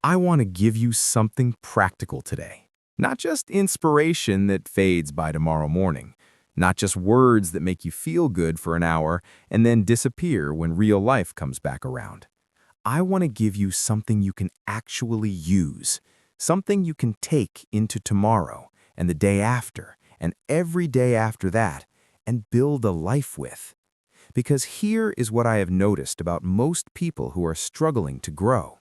I want to give you something practical today. Not just inspiration that fades by tomorrow morning. Not just words that make you feel good for an hour and then disappear when real life comes back around. I want to give you something you can actually use. Something you can take into tomorrow and the day after and every day after that and build a life with. Because here is what I have noticed about most people who are struggling to grow.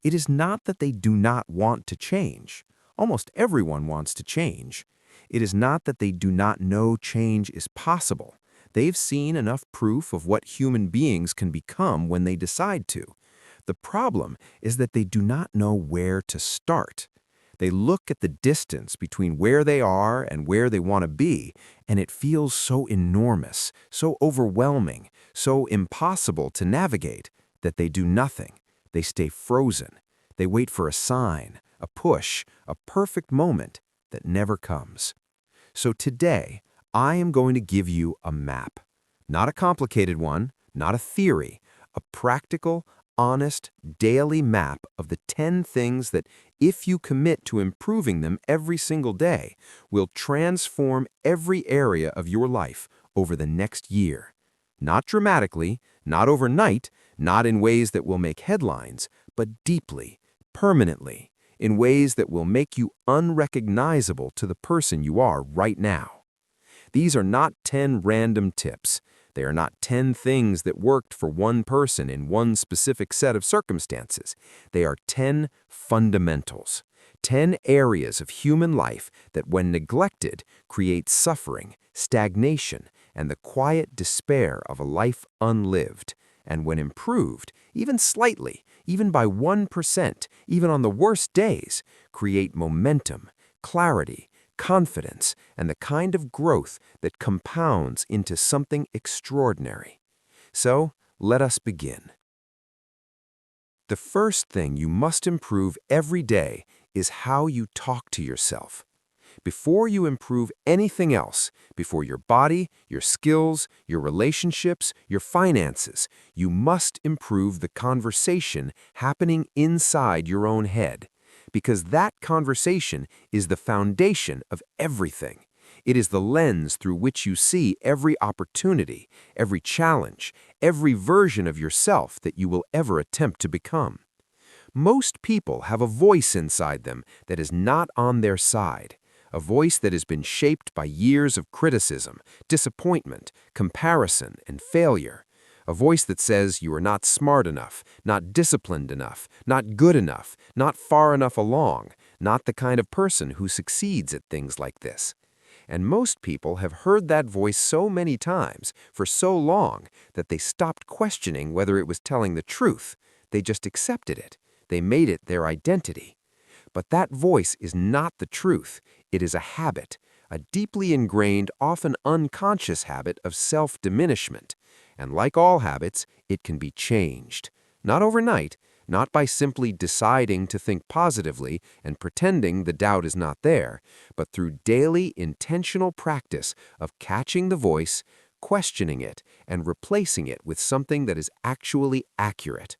It is not that they do not want to change. Almost everyone wants to change. It is not that they do not know change is possible. They've seen enough proof of what human beings can become when they decide to. The problem is that they do not know where to start. They look at the distance between where they are and where they want to be, and it feels so enormous, so overwhelming, so impossible to navigate that they do nothing. They stay frozen. They wait for a sign, a push, a perfect moment that never comes. So today, I am going to give you a map. Not a complicated one, not a theory, a practical, honest, daily map of the 10 things that, if you commit to improving them every single day, will transform every area of your life over the next year. Not dramatically, not overnight, not in ways that will make headlines, but deeply, permanently, in ways that will make you unrecognizable to the person you are right now. These are not 10 random tips. They are not 10 things that worked for one person in one specific set of circumstances. They are 10 fundamentals, 10 areas of human life that, when neglected, create suffering, stagnation, and the quiet despair of a life unlived. And when improved, even slightly, even by 1%, even on the worst days, create momentum, clarity, confidence, and the kind of growth that compounds into something extraordinary. So, let us begin. The first thing you must improve every day is how you talk to yourself. Before you improve anything else, before your body, your skills, your relationships, your finances, you must improve the conversation happening inside your own head. Because that conversation is the foundation of everything. It is the lens through which you see every opportunity, every challenge, every version of yourself that you will ever attempt to become. Most people have a voice inside them that is not on their side. A voice that has been shaped by years of criticism, disappointment, comparison, and failure. A voice that says you are not smart enough, not disciplined enough, not good enough, not far enough along, not the kind of person who succeeds at things like this. And most people have heard that voice so many times, for so long, that they stopped questioning whether it was telling the truth. They just accepted it. They made it their identity. But that voice is not the truth. It is a habit, a deeply ingrained, often unconscious habit of self-diminishment. And like all habits, it can be changed. Not overnight, not by simply deciding to think positively and pretending the doubt is not there, but through daily, intentional practice of catching the voice, questioning it, and replacing it with something that is actually accurate.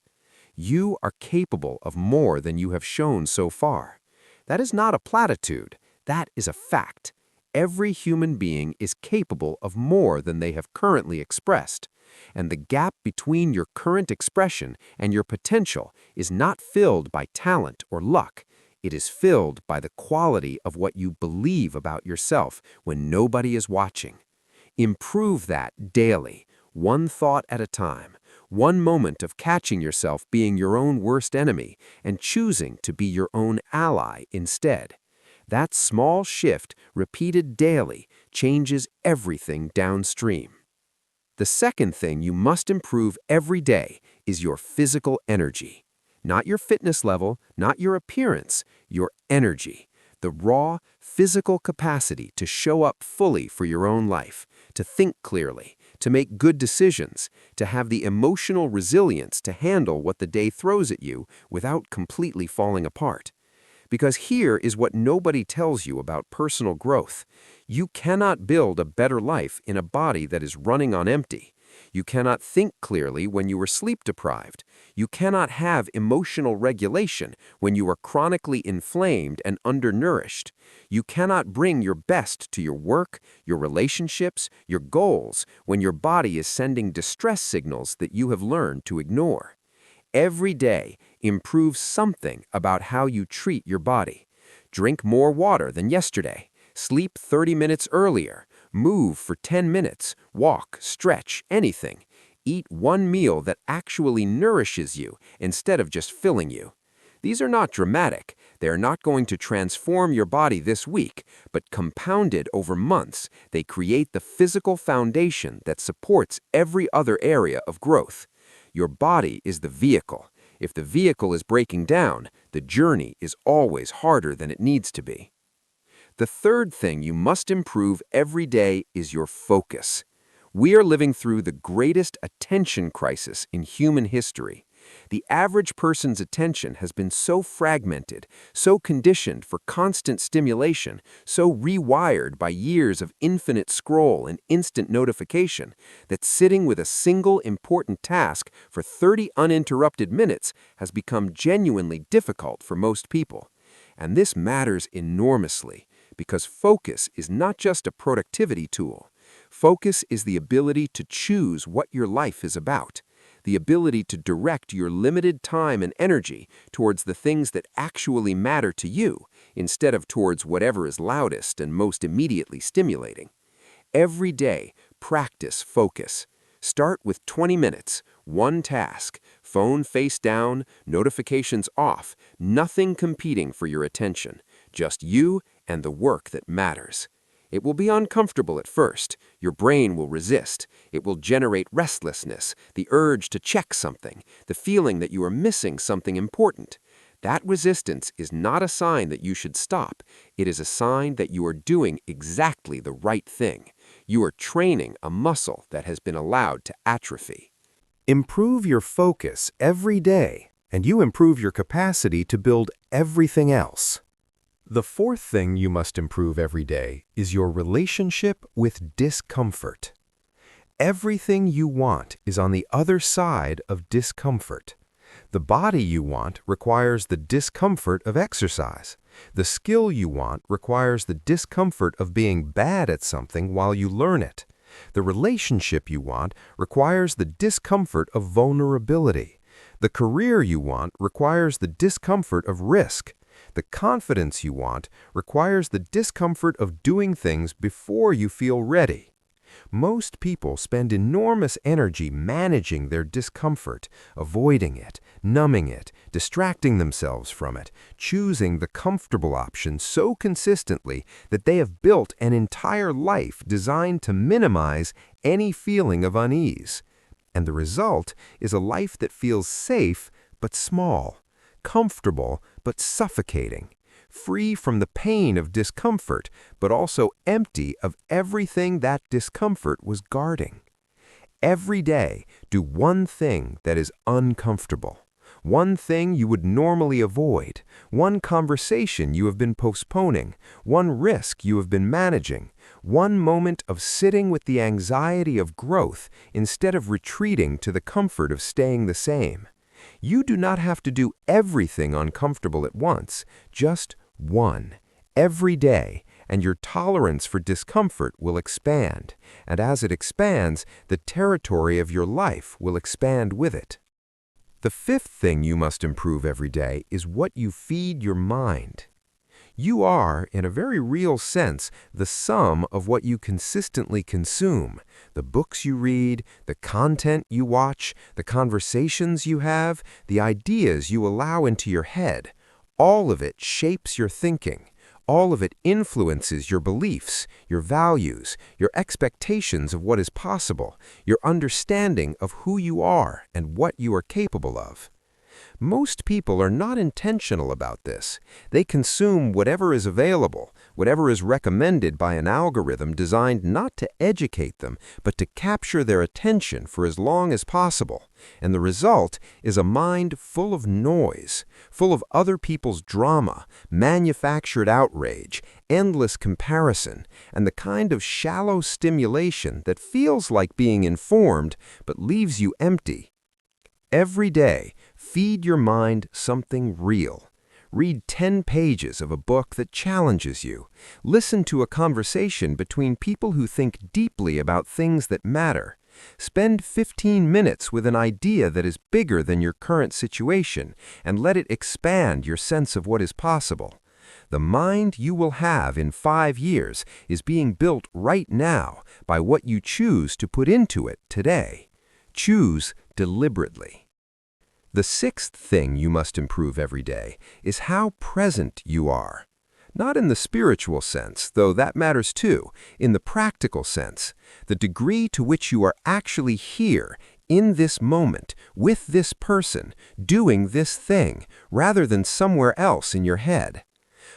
You are capable of more than you have shown so far. That is not a platitude. That is a fact. Every human being is capable of more than they have currently expressed. And the gap between your current expression and your potential is not filled by talent or luck. It is filled by the quality of what you believe about yourself when nobody is watching. Improve that daily, one thought at a time. One moment of catching yourself being your own worst enemy and choosing to be your own ally instead. That small shift, repeated daily, changes everything downstream. The second thing you must improve every day is your physical energy. Not your fitness level, not your appearance, your energy. The raw, physical capacity to show up fully for your own life, to think clearly, to make good decisions, to have the emotional resilience to handle what the day throws at you without completely falling apart. Because here is what nobody tells you about personal growth. You cannot build a better life in a body that is running on empty. You cannot think clearly when you are sleep deprived. You cannot have emotional regulation when you are chronically inflamed and undernourished. You cannot bring your best to your work, your relationships, your goals when your body is sending distress signals that you have learned to ignore. Every day, improve something about how you treat your body. Drink more water than yesterday. Sleep 30 minutes earlier. Move for 10 minutes. Walk, stretch, anything. Eat one meal that actually nourishes you instead of just filling you. These are not dramatic. They are not going to transform your body this week, but compounded over months, they create the physical foundation that supports every other area of growth. Your body is the vehicle. If the vehicle is breaking down, the journey is always harder than it needs to be. The third thing you must improve every day is your focus. We are living through the greatest attention crisis in human history. The average person's attention has been so fragmented, so conditioned for constant stimulation, so rewired by years of infinite scroll and instant notification, that sitting with a single important task for 30 uninterrupted minutes has become genuinely difficult for most people. And this matters enormously, because focus is not just a productivity tool. Focus is the ability to choose what your life is about, the ability to direct your limited time and energy towards the things that actually matter to you, instead of towards whatever is loudest and most immediately stimulating. Every day, practice focus. Start with 20 minutes, one task, phone face down, notifications off, nothing competing for your attention, just you and the work that matters. It will be uncomfortable at first. Your brain will resist. It will generate restlessness, the urge to check something, the feeling that you are missing something important. That resistance is not a sign that you should stop. It is a sign that you are doing exactly the right thing. You are training a muscle that has been allowed to atrophy. Improve your focus every day, and you improve your capacity to build everything else. The fourth thing you must improve every day is your relationship with discomfort. Everything you want is on the other side of discomfort. The body you want requires the discomfort of exercise. The skill you want requires the discomfort of being bad at something while you learn it. The relationship you want requires the discomfort of vulnerability. The career you want requires the discomfort of risk. The confidence you want requires the discomfort of doing things before you feel ready. Most people spend enormous energy managing their discomfort, avoiding it, numbing it, distracting themselves from it, choosing the comfortable option so consistently that they have built an entire life designed to minimize any feeling of unease. And the result is a life that feels safe but small, comfortable but suffocating, free from the pain of discomfort, but also empty of everything that discomfort was guarding. Every day, do one thing that is uncomfortable, one thing you would normally avoid, one conversation you have been postponing, one risk you have been managing, one moment of sitting with the anxiety of growth instead of retreating to the comfort of staying the same. You do not have to do everything uncomfortable at once, just one, every day, and your tolerance for discomfort will expand, and as it expands, the territory of your life will expand with it. The fifth thing you must improve every day is what you feed your mind. You are, in a very real sense, the sum of what you consistently consume, the books you read, the content you watch, the conversations you have, the ideas you allow into your head. All of it shapes your thinking. All of it influences your beliefs, your values, your expectations of what is possible, your understanding of who you are and what you are capable of. Most people are not intentional about this. They consume whatever is available, whatever is recommended by an algorithm designed not to educate them, but to capture their attention for as long as possible. And the result is a mind full of noise, full of other people's drama, manufactured outrage, endless comparison, and the kind of shallow stimulation that feels like being informed but leaves you empty. Every day, feed your mind something real. Read 10 pages of a book that challenges you. Listen to a conversation between people who think deeply about things that matter. Spend 15 minutes with an idea that is bigger than your current situation and let it expand your sense of what is possible. The mind you will have in 5 years is being built right now by what you choose to put into it today. Choose deliberately. The sixth thing you must improve every day is how present you are. Not in the spiritual sense, though that matters too, in the practical sense, the degree to which you are actually here, in this moment, with this person, doing this thing, rather than somewhere else in your head.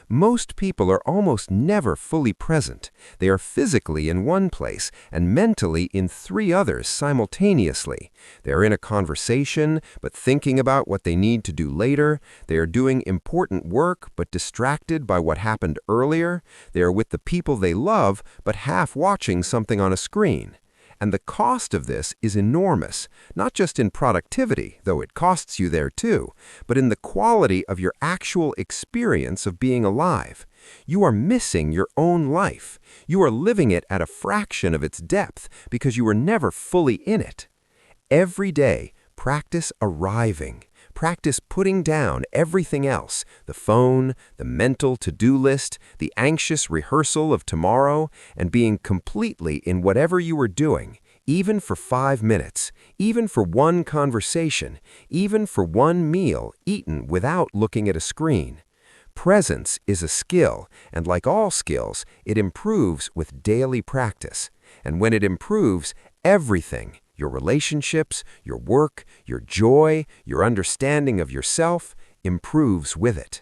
Most people are almost never fully present. They are physically in one place and mentally in 3 others simultaneously. They are in a conversation, but thinking about what they need to do later. They are doing important work, but distracted by what happened earlier. They are with the people they love, but half watching something on a screen. And the cost of this is enormous, not just in productivity, though it costs you there too, but in the quality of your actual experience of being alive. You are missing your own life. You are living it at a fraction of its depth because you were never fully in it. Every day, practice arriving. Practice putting down everything else, the phone, the mental to-do list, the anxious rehearsal of tomorrow, and being completely in whatever you are doing, even for 5 minutes, even for one conversation, even for one meal eaten without looking at a screen. Presence is a skill, and like all skills, it improves with daily practice. And when it improves, everything, your relationships, your work, your joy, your understanding of yourself, improves with it.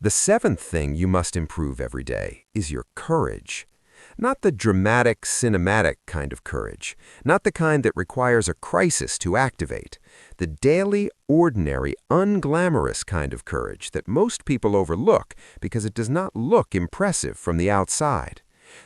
The seventh thing you must improve every day is your courage. Not the dramatic, cinematic kind of courage, not the kind that requires a crisis to activate. The daily, ordinary, unglamorous kind of courage that most people overlook because it does not look impressive from the outside.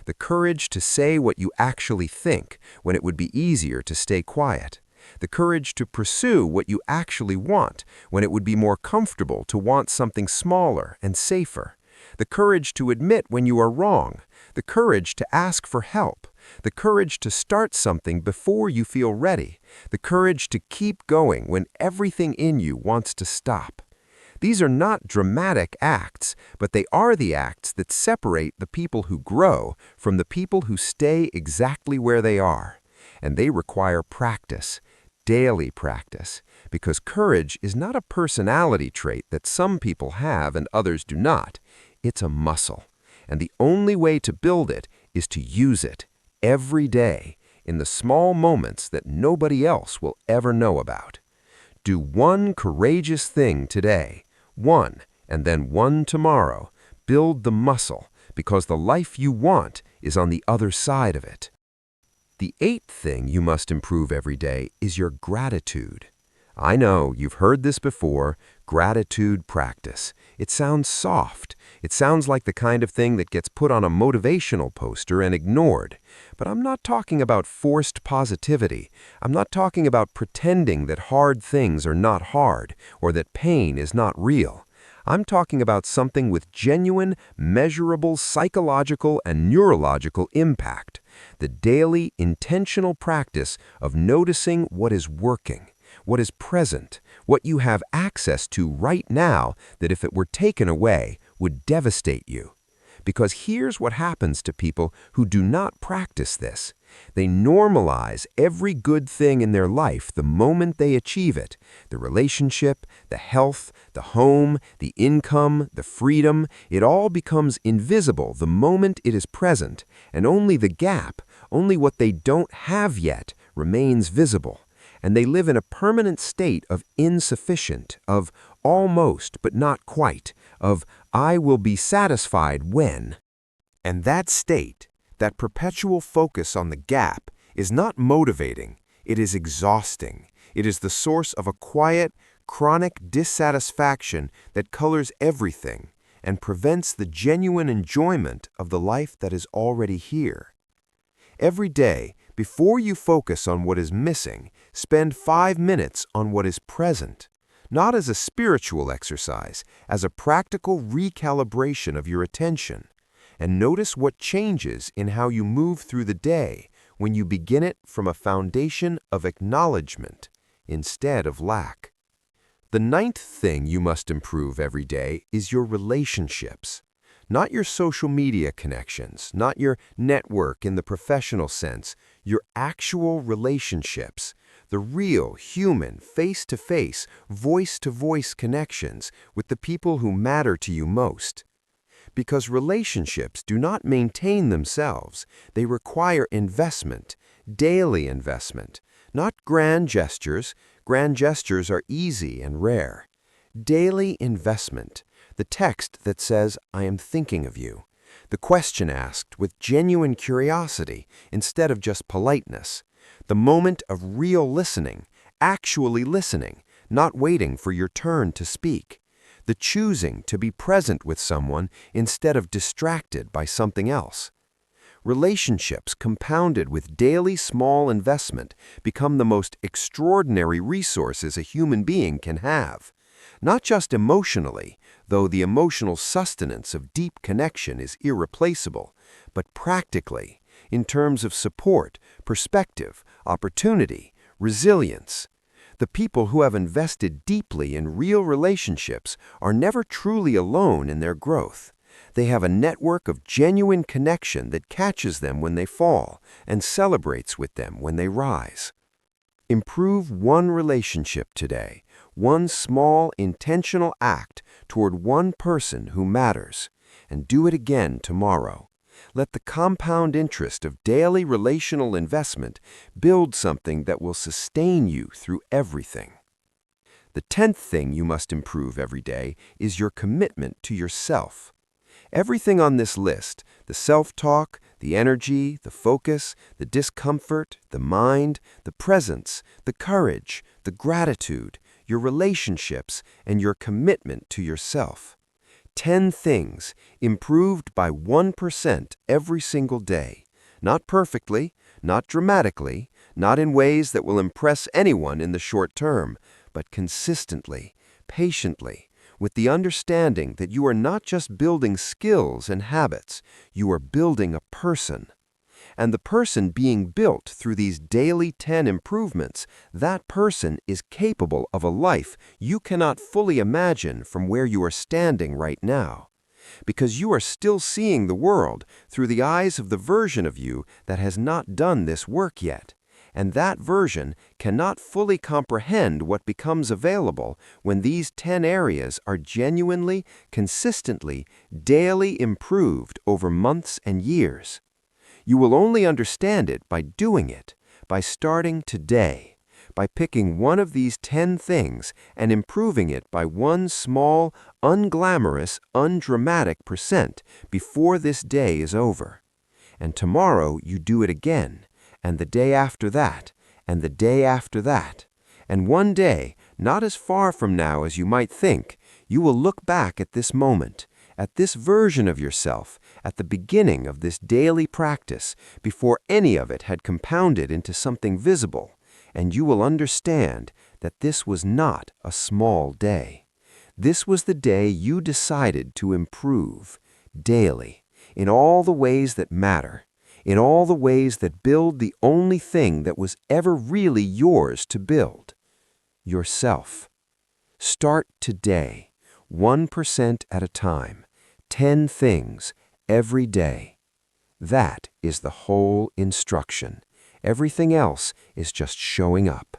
The courage to say what you actually think when it would be easier to stay quiet. The courage to pursue what you actually want when it would be more comfortable to want something smaller and safer. The courage to admit when you are wrong. The courage to ask for help. The courage to start something before you feel ready. The courage to keep going when everything in you wants to stop. These are not dramatic acts, but they are the acts that separate the people who grow from the people who stay exactly where they are. And they require practice, daily practice, because courage is not a personality trait that some people have and others do not. It's a muscle. And the only way to build it is to use it every day in the small moments that nobody else will ever know about. Do one courageous thing today. One, and then one tomorrow. Build the muscle, because the life you want is on the other side of it. The eighth thing you must improve every day is your gratitude. I know, you've heard this before, gratitude practice. It sounds soft. It sounds like the kind of thing that gets put on a motivational poster and ignored. But I'm not talking about forced positivity. I'm not talking about pretending that hard things are not hard or that pain is not real. I'm talking about something with genuine, measurable psychological and neurological impact. The daily, intentional practice of noticing what is working, what is present, what you have access to right now that if it were taken away would devastate you. Because here's what happens to people who do not practice this. They normalize every good thing in their life the moment they achieve it. The relationship, the health, the home, the income, the freedom, it all becomes invisible the moment it is present, and only the gap, only what they don't have yet, remains visible. and they live in a permanent state of insufficient, of almost but not quite, of I will be satisfied when. And that state, that perpetual focus on the gap, is not motivating, it is exhausting. It is the source of a quiet, chronic dissatisfaction that colors everything and prevents the genuine enjoyment of the life that is already here. Every day, before you focus on what is missing, spend 5 minutes on what is present, not as a spiritual exercise, as a practical recalibration of your attention. And notice what changes in how you move through the day when you begin it from a foundation of acknowledgement instead of lack. The 9th thing you must improve every day is your relationships. Not your social media connections, not your network in the professional sense, your actual relationships, the real, human, face-to-face, voice-to-voice connections with the people who matter to you most. Because relationships do not maintain themselves, they require investment, daily investment, not grand gestures. Grand gestures are easy and rare. Daily investment. The text that says, I am thinking of you. The question asked with genuine curiosity instead of just politeness. The moment of real listening, actually listening, not waiting for your turn to speak. The choosing to be present with someone instead of distracted by something else. Relationships compounded with daily small investment become the most extraordinary resources a human being can have. Not just emotionally, though the emotional sustenance of deep connection is irreplaceable, but practically, in terms of support, perspective, opportunity, resilience. The people who have invested deeply in real relationships are never truly alone in their growth. They have a network of genuine connection that catches them when they fall and celebrates with them when they rise. Improve one relationship today, one small, intentional act toward one person who matters, and do it again tomorrow. Let the compound interest of daily relational investment build something that will sustain you through everything. The 10th thing you must improve every day is your commitment to yourself. Everything on this list, the self-talk, the energy, the focus, the discomfort, the mind, the presence, the courage, the gratitude, your relationships, and your commitment to yourself. 10 things improved by 1% every single day. Not perfectly, not dramatically, not in ways that will impress anyone in the short term, but consistently, patiently, with the understanding that you are not just building skills and habits, you are building a person. And the person being built through these daily 10 improvements, that person is capable of a life you cannot fully imagine from where you are standing right now. Because you are still seeing the world through the eyes of the version of you that has not done this work yet. And that version cannot fully comprehend what becomes available when these 10 areas are genuinely, consistently, daily improved over months and years. You will only understand it by doing it, by starting today, by picking one of these 10 things and improving it by one small, unglamorous, undramatic % before this day is over. And tomorrow you do it again, and the day after that, and the day after that. And one day, not as far from now as you might think, you will look back at this moment, at this version of yourself, at the beginning of this daily practice, before any of it had compounded into something visible, and you will understand that this was not a small day. This was the day you decided to improve, daily, in all the ways that matter, in all the ways that build the only thing that was ever really yours to build, yourself. Start today, 1% at a time, 10 things every day. That is the whole instruction. Everything else is just showing up.